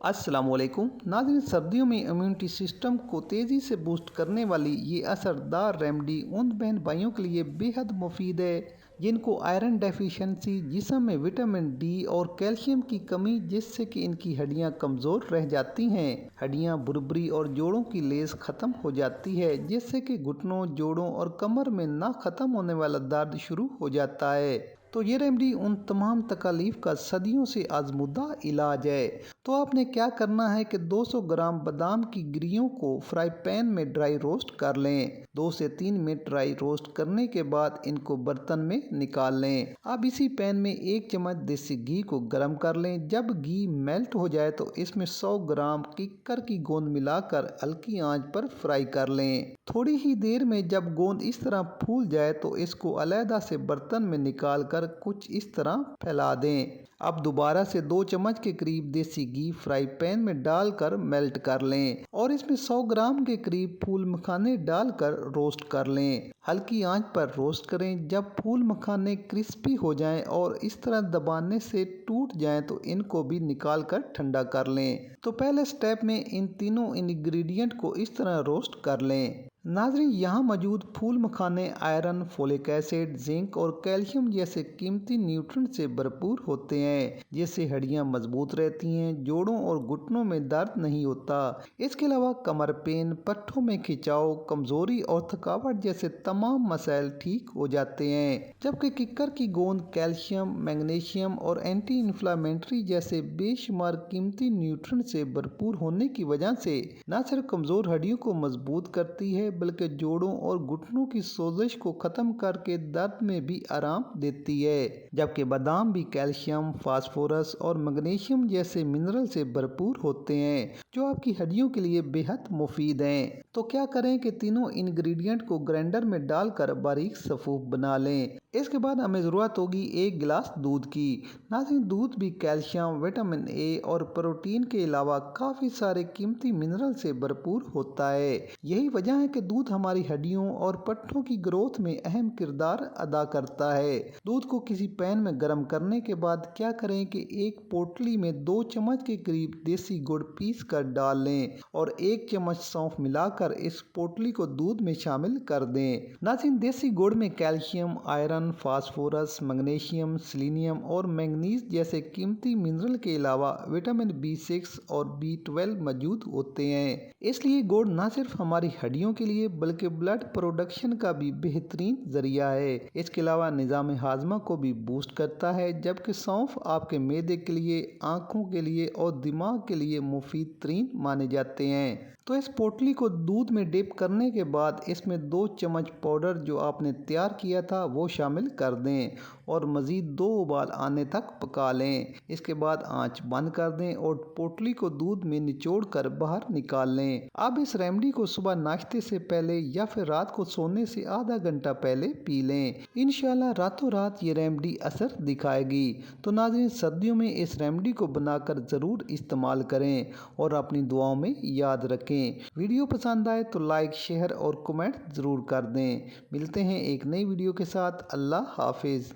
السلام علیکم ناظرین، سردیوں میں امیونٹی سسٹم کو تیزی سے بوسٹ کرنے والی یہ اثردار ریمیڈی ان بہن بھائیوں کے لیے بے حد مفید ہے جن کو آئرن ڈیفیشنسی، جسم میں وٹامن ڈی اور کیلشیم کی کمی، جس سے کہ ان کی ہڈیاں کمزور رہ جاتی ہیں، ہڈیاں بھربھری اور جوڑوں کی لیس ختم ہو جاتی ہے، جس سے کہ گھٹنوں، جوڑوں اور کمر میں نہ ختم ہونے والا درد شروع ہو جاتا ہے۔ تو یہ ریمیڈی ان تمام تکالیف کا صدیوں سے آزمودہ علاج ہے۔ تو آپ نے کیا کرنا ہے کہ 200 گرام بادام کی گریوں کو فرائی پین میں ڈرائی روسٹ کر لیں۔ 2 سے 3 منٹ ڈرائی روسٹ کرنے کے بعد ان کو برتن میں نکال لیں۔ اب اسی پین میں 1 چمچ دیسی گھی کو گرم کر لیں۔ جب گھی میلٹ ہو جائے تو اس میں 100 گرام ککر کی گوند ملا کر ہلکی آنچ پر فرائی کر لیں۔ تھوڑی ہی دیر میں جب گوند اس طرح پھول جائے تو اس کو علیحدہ سے برتن میں نکال کر کچھ اس طرح پھیلا دیں۔ اب دوبارہ سے 2 چمچ کے قریب دیسی گھی فرائی پین میں ڈال کر میلٹ کر لیں اور اس میں 100 گرام کے قریب پھول مکھانے ڈال کر روسٹ کر لیں۔ ہلکی آنچ پر روسٹ کریں۔ جب پھول مکھانے کرسپی ہو جائیں اور اس طرح دبانے سے ٹوٹ جائیں تو ان کو بھی نکال کر ٹھنڈا کر لیں۔ تو پہلے سٹیپ میں ان تینوں انگریڈینٹ کو اس طرح روسٹ کر لیں۔ ناظرین، یہاں موجود پھول مکھانے آئرن، فولک ایسڈ، زنک اور کیلشیم جیسے قیمتی نیوٹرینٹ سے بھرپور ہوتے ہیں، جس سے ہڈیاں مضبوط رہتی ہیں، جوڑوں اور گھٹنوں میں درد نہیں ہوتا۔ اس کے علاوہ کمر پین، پٹھوں میں کھچاؤ، کمزوری اور تھکاوٹ جیسے تمام مسائل ٹھیک ہو جاتے ہیں، جبکہ ککر کی گوند کیلشیم، میگنیشیم اور اینٹی انفلامٹری جیسے بے شمار قیمتی نیوٹرینٹ سے بھرپور ہونے کی وجہ سے نہ صرف کمزور ہڈیوں کو مضبوط کرتی ہے بلکہ جوڑوں اور گھٹنوں کی سوزش کو ختم کر کے درد میں بھی آرام دیتی ہے، جبکہ بادام بھی کیلشیم، فاسفورس اور میگنیشیم جیسے منرل سے بھرپور ہوتے ہیں جو آپ کی ہڈیوں کے لیے بے حد مفید ہیں۔ تو کیا کریں کہ تینوں انگریڈینٹ کو گرائنڈر میں ڈال کر باریک صفوف بنا لیں۔ اس کے بعد ہمیں ضرورت ہوگی 1 گلاس دودھ کی۔ ناظرین، دودھ بھی کیلشیم، وٹامن اے اور پروٹین کے علاوہ کافی سارے قیمتی منرل سے بھرپور ہوتا ہے۔ یہی وجہ ہے کہ دودھ ہماری ہڈیوں اور پٹھوں کی گروتھ میں اہم کردار ادا کرتا ہے۔ دودھ کو کسی پین میں گرم کرنے کے بعد کیا کریں کہ ایک پوٹلی میں 2 چمچ کے قریب دیسی گڑ پیس کر ڈال لیں اور 1 چمچ سونف ملا کر اس پوٹلی کو دودھ میں شامل کر دیں۔ ناظرین، دیسی گڑ میں calcium, iron, phosphorus, magnesium, selenium اور مینگنیز جیسے قیمتی منرل کے علاوہ وٹامن B6 اور B12 موجود ہوتے ہیں۔ اس لیے گڑ نہ صرف ہماری ہڈیوں کے لیے بلکہ بلڈ پروڈکشن کا بھی بہترین ذریعہ ہے۔ اس کے علاوہ نظام ہاضمہ کو بھی بوسٹ کرتا ہے، جبکہ سونف آپ کے معدے کے لیے، آنکھوں کے لیے اور دماغ کے لیے مفید ترین مانے جاتے ہیں۔ تو اس پوٹلی کو دودھ میں ڈپ کرنے کے بعد اس میں 2 چمچ پاؤڈر جو آپ نے تیار کیا تھا وہ شامل کر دیں اور مزید 2 ابال آنے تک پکا لیں۔ اس کے بعد آنچ بند کر دیں اور پوٹلی کو دودھ میں نچوڑ کر باہر نکال لیں۔ اب اس ریمیڈی کو صبح ناشتے سے پہلے یا پھر رات کو سونے سے آدھا گھنٹہ پہلے پی لیں۔ انشاءاللہ راتوں رات یہ ریمیڈی اثر دکھائے گی۔ تو ناظرین، سردیوں میں اس ریمیڈی کو بنا کر ضرور استعمال کریں اور اپنی دعاؤں میں یاد رکھیں۔ ویڈیو پسند آئے تو لائک، شیئر اور کمنٹ ضرور کر دیں۔ ملتے ہیں ایک نئی ویڈیو کے ساتھ۔ اللہ حافظ۔